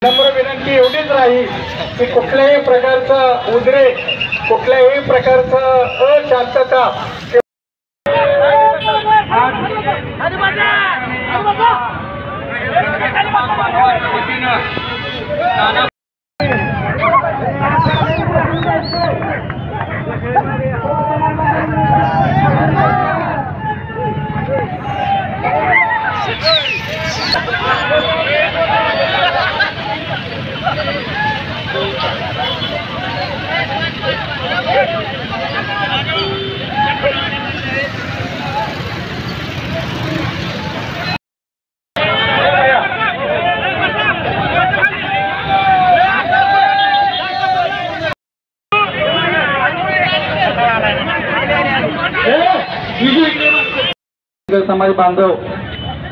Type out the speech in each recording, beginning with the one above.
नम्र विनंती एवढीच राहील की कुठल्याही प्रकारचा उद्रेक, कुठल्याही प्रकारचा अशांतता समाज बांधव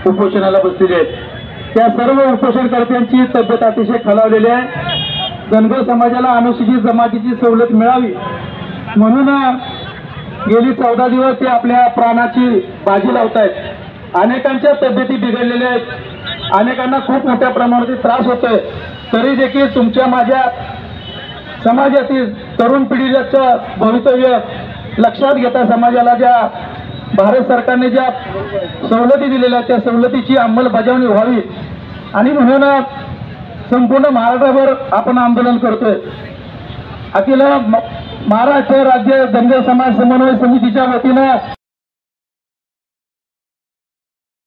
उपोषणाला बसलेले आहेत। त्या सर्व उपोषणकर्त्यांची तब्येत अतिशय खालावलेली आहे। धनगर समाजाला अनुसूचित जमातीची सवलत मिळावी म्हणून गेली 14 दिवस ते आपल्या प्राणाची बाजी लावत आहेत। अनेकांच्या तब्येती बिघडलेल्या आहेत, अनेकांना खूप मोठ्या प्रमाणात त्रास होतोय। तरी देखील तुमच्या माझ्या समाजातील तरुण पिढीचं भवितव्य लक्षात घेता समाजाला ज्या भारत सरकारने ज्या सवलती दिलेल्या त्या सवलतीची अंमलबजावणी व्हावी आणि म्हणून संपूर्ण महाराष्ट्रभर आपण आंदोलन करतोय। अखिल महाराष्ट्र राज्य धनगर समाज समन्वय समितीच्या वतीनं